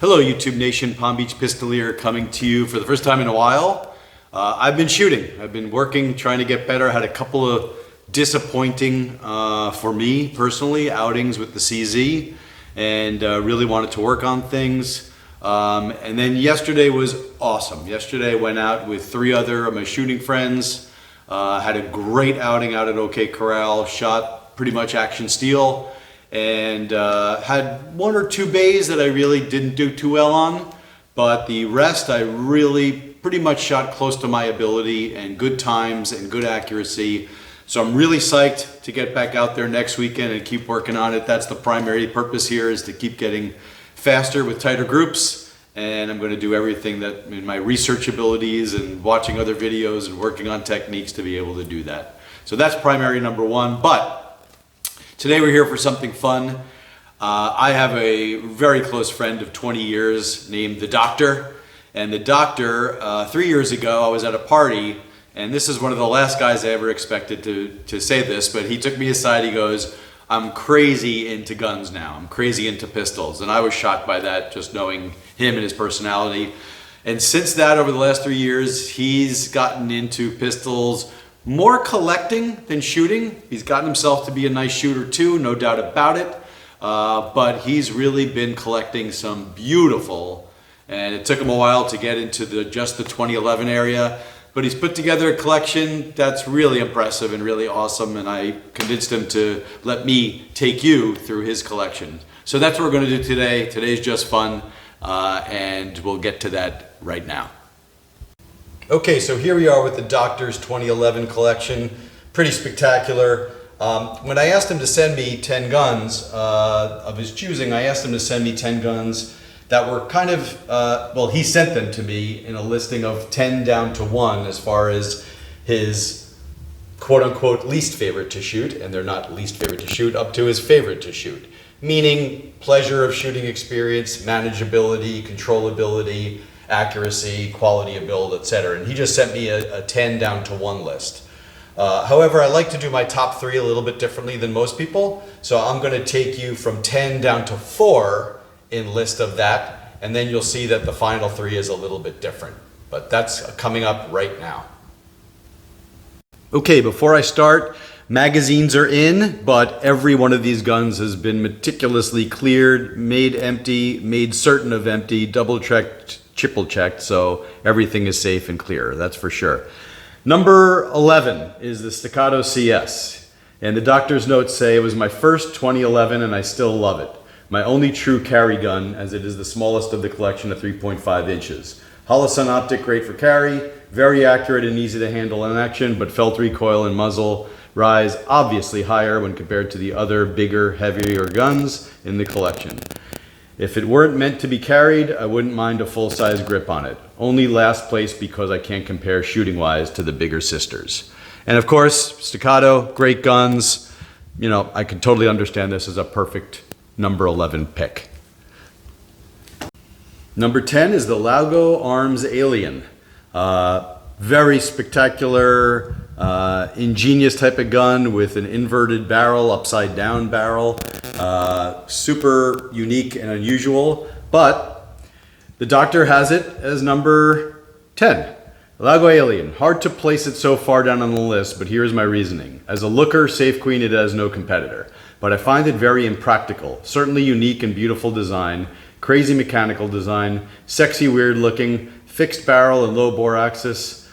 Hello YouTube Nation, Palm Beach Pistolier coming to you for the first time in a while. I've been shooting. I've been working, trying to get better. I had a couple of disappointing, for me personally, outings with the CZ and really wanted to work on things. And then yesterday was awesome. Yesterday I went out with 3 other of my shooting friends. Had a great outing out at OK Corral, shot pretty much action steel. And had 1 or 2 bays that I really didn't do too well on, but the rest I really pretty much shot close to my ability and good times and good accuracy. So I'm really psyched to get back out there next weekend and keep working on it. That's the primary purpose here, is to keep getting faster with tighter groups. And I'm going to do everything that in my research abilities and watching other videos and working on techniques to be able to do that. So that's primary number 1. But today we're here for something fun. I have a very close friend of 20 years named the Doctor. And the Doctor, 3 years ago, I was at a party, and this is one of the last guys I ever expected to say this, but he took me aside. He goes, "I'm crazy into guns now. I'm crazy into pistols." And I was shocked by that, just knowing him and his personality. And since that, over the last 3 years, he's gotten into pistols, more collecting than shooting. He's gotten himself to be a nice shooter too, no doubt about it. But he's really been collecting some beautiful, and it took him a while to get into just the 2011 area, but he's put together a collection that's really impressive and really awesome, and I convinced him to let me take you through his collection. So that's what we're going to do today. Today's just fun, and we'll get to that right now. Okay, so here we are with the Doctor's 2011 collection. Pretty spectacular. When I asked him to send me 10 guns of his choosing, I asked him to send me 10 guns that were kind of, well, he sent them to me in a listing of 10 down to 1 as far as his quote-unquote least favorite to shoot, and they're not least favorite to shoot, up to his favorite to shoot. Meaning pleasure of shooting experience, manageability, controllability, accuracy, quality of build, etc. And he just sent me a 10 down to 1 list. However, I like to do my top 3 a little bit differently than most people. So I'm going to take you from 10 down to 4 in list of that, and then you'll see that the final 3 is a little bit different. But that's coming up right now. Okay, before I start, magazines are in, but every one of these guns has been meticulously cleared, made empty, made certain of empty, double checked, triple checked, so everything is safe and clear, that's for sure. Number 11 is the Staccato CS, and the Doctor's notes say it was my first 2011 and I still love it. My only true carry gun, as it is the smallest of the collection at 3.5 inches. Holosun optic, great for carry, very accurate and easy to handle in action, but felt recoil and muzzle rise obviously higher when compared to the other bigger, heavier guns in the collection. If it weren't meant to be carried, I wouldn't mind a full-size grip on it. Only last place because I can't compare shooting-wise to the bigger sisters. And of course, Staccato, great guns. You know, I can totally understand this as a perfect number 11 pick. Number 10 is the Laugo Arms Alien. Very spectacular, ingenious type of gun with an inverted barrel, upside down barrel. Super unique and unusual, but the Doctor has it as number 10. Laugo Alien. Hard to place it so far down on the list, but here's my reasoning. As a looker, Safe Queen, it has no competitor, but I find it very impractical. Certainly unique and beautiful design, crazy mechanical design, sexy weird looking, fixed barrel and low bore axis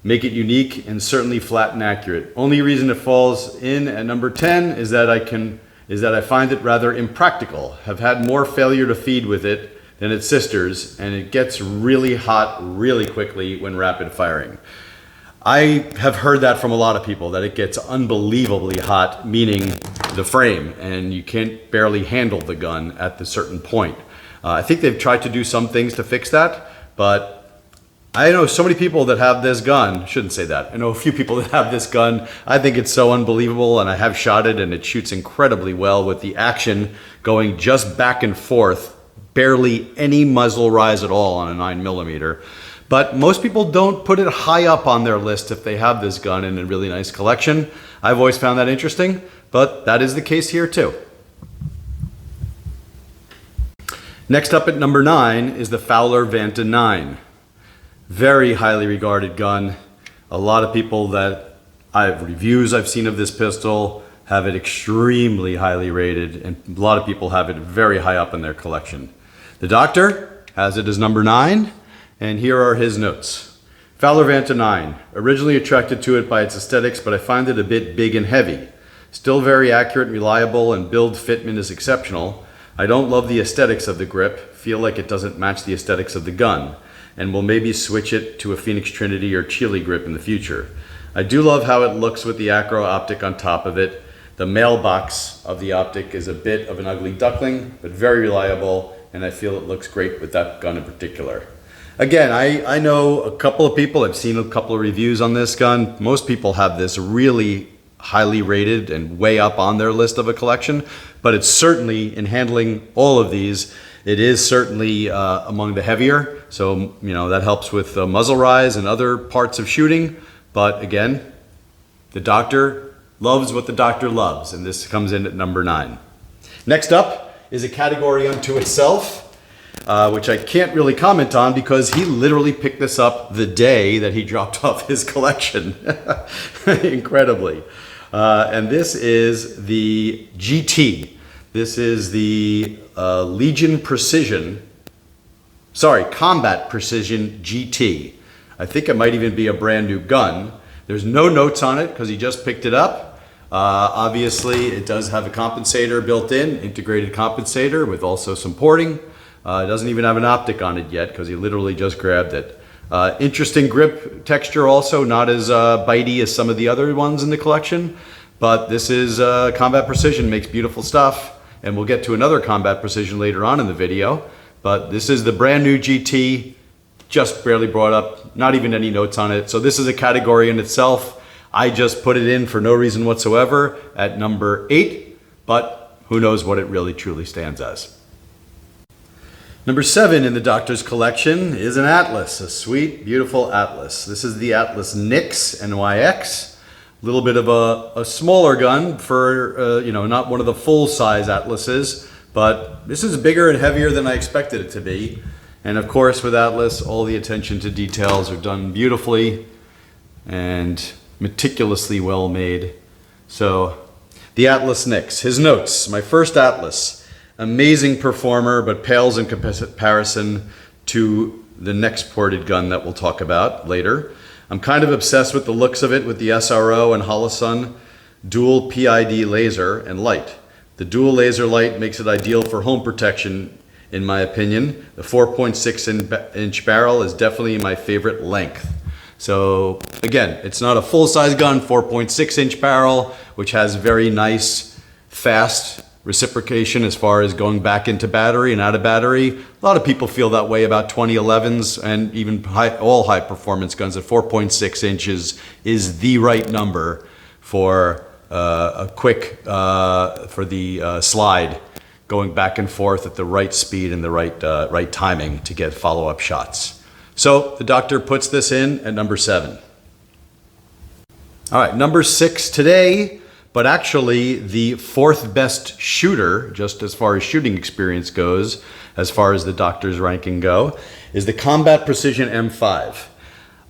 make it unique and certainly flat and accurate. Only reason it falls in at number 10 is that I find it rather impractical. Have had more failure to feed with it than its sisters, and it gets really hot really quickly when rapid firing. I have heard that from a lot of people, that it gets unbelievably hot, meaning the frame, and you can't barely handle the gun at the certain point. I think they've tried to do some things to fix that, but I know so many people that have this gun, shouldn't say that, I know a few people that have this gun. I think it's so unbelievable, and I have shot it, and it shoots incredibly well with the action going just back and forth, barely any muzzle rise at all on a 9mm. But most people don't put it high up on their list if they have this gun in a really nice collection. I've always found that interesting, but that is the case here too. Next up at number 9 is the Fowler Vanta 9. Very highly regarded gun. A lot of people that reviews I've seen of this pistol have it extremely highly rated, and a lot of people have it very high up in their collection. The doctor has it as number 9, and here are his notes. Fowler Vanta 9. Originally attracted to it by its aesthetics, but I find it a bit big and heavy. Still very accurate and reliable, and build fitment is exceptional. I don't love the aesthetics of the grip, feel like it doesn't match the aesthetics of the gun, and will maybe switch it to a Phoenix Trinity or Chile grip in the future. I do love how it looks with the acro optic on top of it. The mailbox of the optic is a bit of an ugly duckling, but very reliable, and I feel it looks great with that gun in particular. Again, I know a couple of people, I've seen a couple of reviews on this gun. Most people have this really highly rated and way up on their list of a collection, but it's certainly, in handling all of these, it is certainly among the heavier, so that helps with muzzle rise and other parts of shooting. But again, the doctor loves what the doctor loves, and this comes in at number 9. Next up is a category unto itself, which I can't really comment on because he literally picked this up the day that he dropped off his collection, incredibly. And this is the GT. This is the Combat Precision GT. I think it might even be a brand new gun. There's no notes on it because he just picked it up. Obviously, it does have a compensator built in, integrated compensator with also some porting. It doesn't even have an optic on it yet because he literally just grabbed it. Interesting grip texture also, not as bitey as some of the other ones in the collection, but this is Combat Precision, makes beautiful stuff, and we'll get to another Combat Precision later on in the video, but this is the brand new GT, just barely brought up, not even any notes on it, so this is a category in itself. I just put it in for no reason whatsoever at number 8, but who knows what it really truly stands as. Number 7 in the doctor's collection is an Atlas, a sweet, beautiful Atlas. This is the Atlas NYX, NYX. A little bit of a smaller gun for, not one of the full-size Atlases, but this is bigger and heavier than I expected it to be. And of course, with Atlas, all the attention to details are done beautifully and meticulously well made. So, the Atlas NYX, his notes, my first Atlas. Amazing performer, but pales in comparison to the next ported gun that we'll talk about later. I'm kind of obsessed with the looks of it with the SRO and Holosun dual PID laser and light. The dual laser light makes it ideal for home protection, in my opinion. The 4.6-inch barrel is definitely my favorite length. So again, it's not a full-size gun, 4.6-inch barrel, which has very nice, fast reciprocation as far as going back into battery and out of battery. A lot of people feel that way about 2011s and even all high performance guns. At 4.6 inches is the right number for a quick, for the slide, going back and forth at the right speed and the right timing to get follow-up shots. So the doctor puts this in at number 7. All right, number 6 today, but actually the 4th best shooter, just as far as shooting experience goes, as far as the doctor's ranking go, is the Combat Precision M5.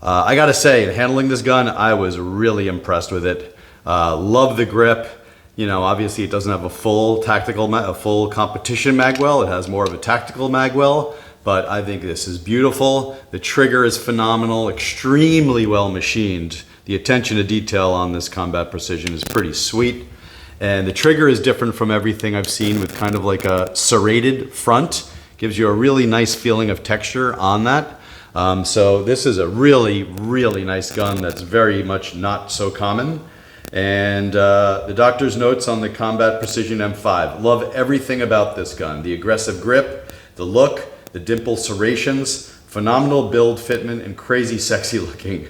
I gotta say, in handling this gun, I was really impressed with it. Love the grip. Obviously it doesn't have a full full competition magwell. It has more of a tactical magwell, but I think this is beautiful. The trigger is phenomenal, extremely well machined. The attention to detail on this Combat Precision is pretty sweet. And the trigger is different from everything I've seen, with kind of like a serrated front. Gives you a really nice feeling of texture on that. So this is a really, really nice gun that's very much not so common. And the doctor's notes on the Combat Precision M5. Love everything about this gun. The aggressive grip, the look, the dimple serrations, phenomenal build fitment, and crazy sexy looking.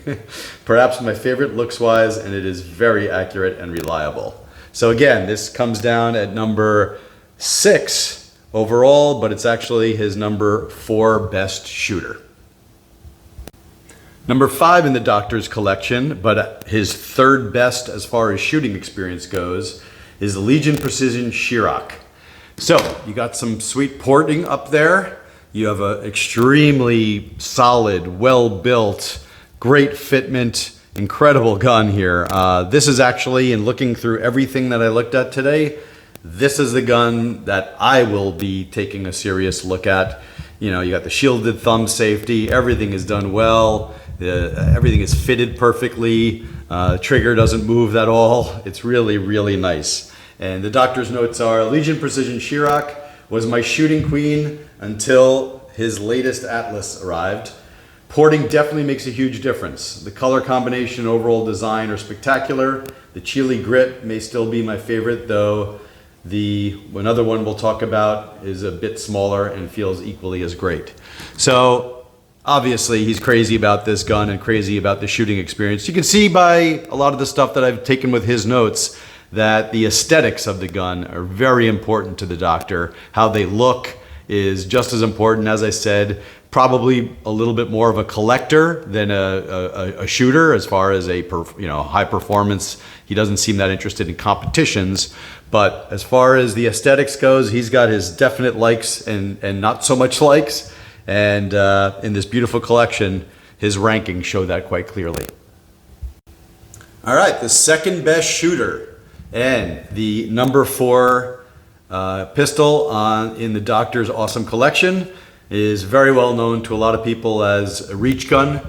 Perhaps my favorite looks wise, and it is very accurate and reliable. So again, this comes down at number 6 overall, but it's actually his number 4 best shooter. Number 5 in the doctor's collection, but his 3rd best as far as shooting experience goes, is the Legion Precision Chiraq. So you got some sweet porting up there. You have an extremely solid, well-built, great fitment, incredible gun here. This is actually, in looking through everything that I looked at today, this is the gun that I will be taking a serious look at. You know, you got the shielded thumb safety, everything is done well, everything is fitted perfectly, trigger doesn't move at all. It's really, really nice. And the doctor's notes are, Legion Precision Chiraq was my shooting queen until his latest Atlas arrived. Porting definitely makes a huge difference. The color combination and overall design are spectacular. The Chile grit may still be my favorite, though another one we'll talk about is a bit smaller and feels equally as great. So obviously he's crazy about this gun and crazy about the shooting experience. You can see by a lot of the stuff that I've taken with his notes that the aesthetics of the gun are very important to the doctor. How they look is just as important. As I said, probably a little bit more of a collector than a shooter as far as high performance. He doesn't seem that interested in competitions, but as far as the aesthetics goes, he's got his definite likes and not so much likes. And in this beautiful collection, his rankings show that quite clearly. All right, the second best shooter and the number 4 pistol in the doctor's awesome collection is very well known to a lot of people as a reach gun.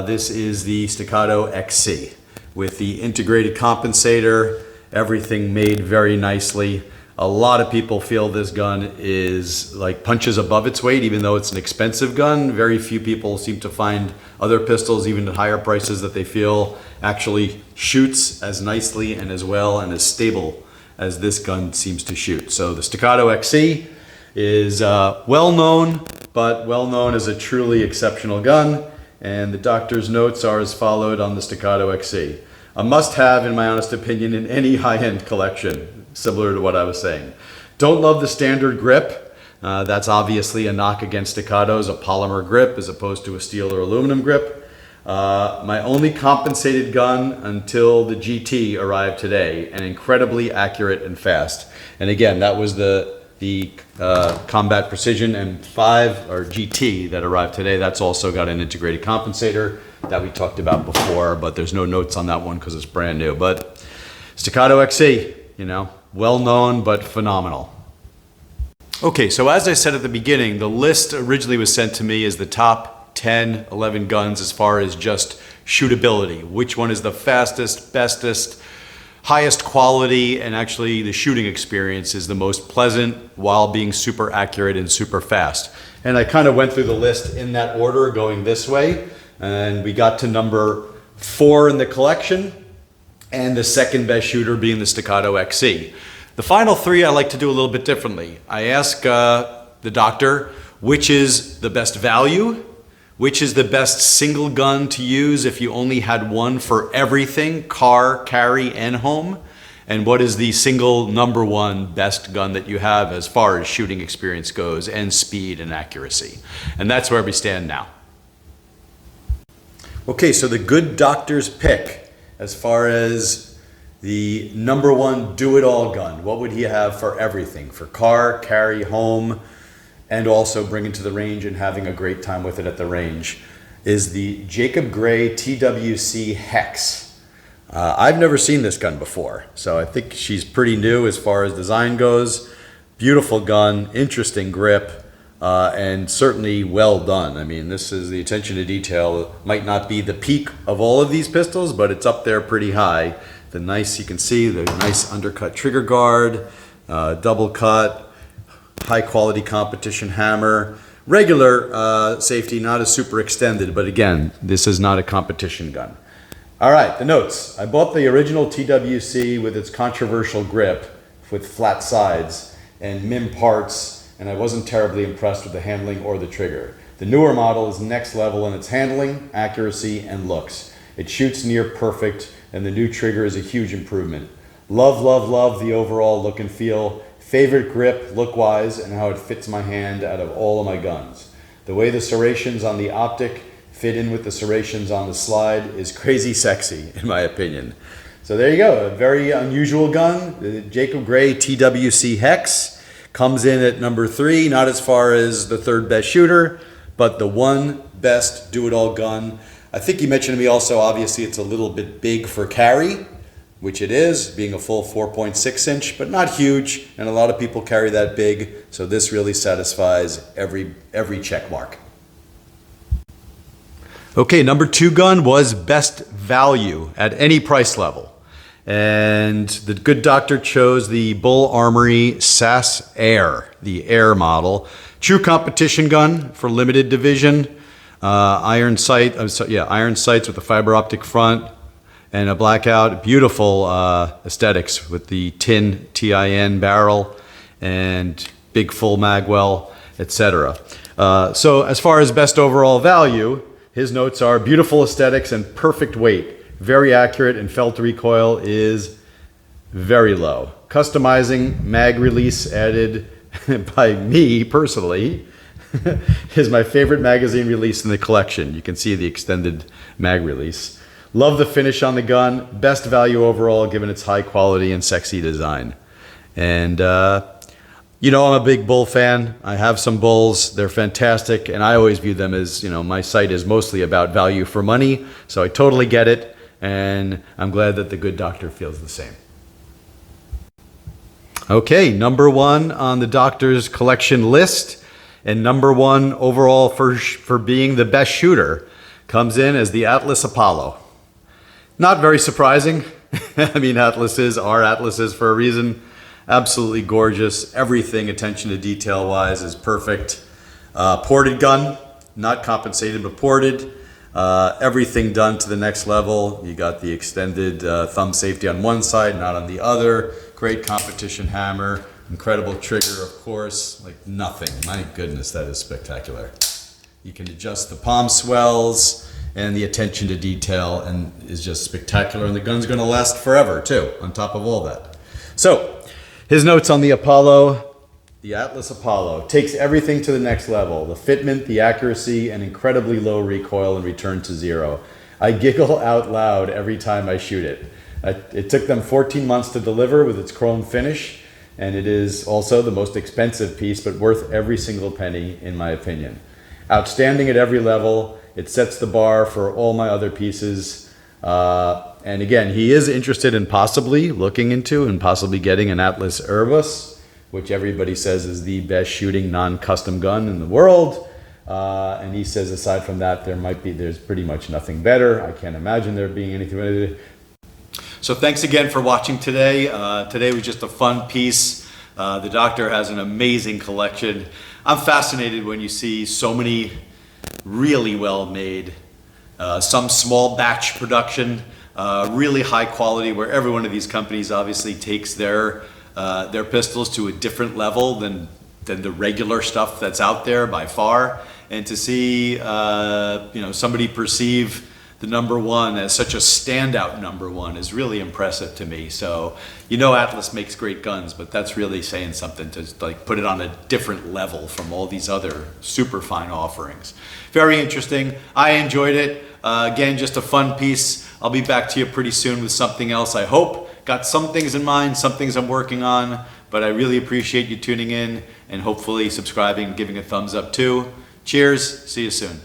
This is the Staccato XC with the integrated compensator, everything made very nicely. A lot of people feel this gun is like punches above its weight, even though it's an expensive gun. Very few people seem to find other pistols, even at higher prices, that they feel actually shoots as nicely and as well and as stable as this gun seems to shoot. So the Staccato XC is well known, but well known as a truly exceptional gun. And the doctor's notes are as followed on the Staccato XC. A must-have, in my honest opinion, in any high-end collection, similar to what I was saying. Don't love the standard grip. That's obviously a knock against Staccatos, a polymer grip as opposed to a steel or aluminum grip. My only compensated gun until the GT arrived today, and incredibly accurate and fast. And again, that was the Combat Precision M5 or GT that arrived today. That's also got an integrated compensator that we talked about before, but there's no notes on that one because it's brand new. But Staccato XC, you know, well known but phenomenal. Okay, so as I said at the beginning, the list originally was sent to me as the top 10, 11 guns as far as just shootability. Which one is the fastest, bestest, highest quality, and actually the shooting experience is the most pleasant while being super accurate and super fast. And I kind of went through the list in that order going this way, and we got to number 4 in the collection, and the second best shooter being the Staccato XC. The final 3 I like to do a little bit differently. I ask the doctor which is the best value, which is the best single gun to use if you only had one for everything, car, carry, and home, and what is the single number 1 best gun that you have as far as shooting experience goes and speed and accuracy. And that's where we stand now. Okay, so the good doctor's pick as far as the number 1 do-it-all gun. What would he have for everything? For car, carry, home, and also bring it to the range and having a great time with it at the range, is the Jacob Grey TWC Hex. I've never seen this gun before, so I think she's pretty new as far as design goes. Beautiful gun, interesting grip, and certainly well done. I mean, this is the attention to detail. It might not be the peak of all of these pistols, but it's up there pretty high. The nice, you can see the nice undercut trigger guard, double cut, high quality competition hammer, regular safety, not a super extended, but again, this is not a competition gun. All right, the notes. I bought the original TWC with its controversial grip with flat sides and MIM parts, and I wasn't terribly impressed with the handling or the trigger. The newer model is next level in its handling, accuracy, and looks. It shoots near perfect, and the new trigger is a huge improvement. Love, love, love the overall look and feel. Favorite grip, look-wise, and how it fits my hand out of all of my guns. The way the serrations on the optic fit in with the serrations on the slide is crazy sexy, in my opinion. So there you go, a very unusual gun, the Jacob Grey TWC Hex. Comes in at number 3, not as far as the 3rd best shooter, but the 1 best do-it-all gun. I think you mentioned to me also, obviously it's a little bit big for carry, which it is, being a full 4.6 inch, but not huge, and a lot of people carry that big, so this really satisfies every check mark. Okay, number 2 gun was best value at any price level. And the good doctor chose the Bul Armory SAS Air, the Air model. True competition gun for limited division. Iron sights with a fiber optic front and a blackout. Beautiful aesthetics with the tin TIN barrel and big full magwell, etc. So as far as best overall value, his notes are beautiful aesthetics and perfect weight. Very accurate, and felt recoil is very low. Customizing mag release added by me personally is my favorite magazine release in the collection. You can see the extended mag release. Love the finish on the gun. Best value overall given its high quality and sexy design. And you know, I'm a big Bul fan. I have some Buls. They're fantastic, and I always view them as, you know, my site is mostly about value for money, so I totally get it, and I'm glad that the good doctor feels the same. Okay, number 1 on the doctor's collection list, and number 1 overall for being the best shooter comes in as the Atlas Apollo. Not very surprising. I mean, Atlases are Atlases for a reason. Absolutely gorgeous. Everything, attention to detail wise, is perfect. Ported gun, not compensated, but ported. Everything done to the next level. You got the extended thumb safety on one side, not on the other. Great competition hammer. Incredible trigger, of course. Like nothing. My goodness, that is spectacular. You can adjust the palm swells, and the attention to detail and is just spectacular. And the gun's going to last forever, too, on top of all that. So, his notes on the Apollo, the Atlas Apollo, takes everything to the next level. The fitment, the accuracy, and incredibly low recoil and return to 0. I giggle out loud every time I shoot it. It took them 14 months to deliver with its chrome finish, and it is also the most expensive piece, but worth every single penny, in my opinion. Outstanding at every level. It sets the bar for all my other pieces. And again, he is interested in possibly looking into and possibly getting an Atlas Urbus, which everybody says is the best shooting non-custom gun in the world. And he says aside from that, there's pretty much nothing better. I can't imagine there being anything better. So thanks again for watching today. Today was just a fun piece. The doctor has an amazing collection. I'm fascinated when you see so many really well made, some small batch production, really high quality, where every one of these companies obviously takes their pistols to a different level than the regular stuff that's out there by far. And to see somebody perceive the number 1 as such a standout number 1 is really impressive to me. So, you know, Atlas makes great guns, but that's really saying something to like put it on a different level from all these other super fine offerings. Very interesting. I enjoyed it. Again, just a fun piece. I'll be back to you pretty soon with something else, I hope. Got some things in mind, some things I'm working on, but I really appreciate you tuning in and hopefully subscribing and giving a thumbs up too. Cheers. See you soon.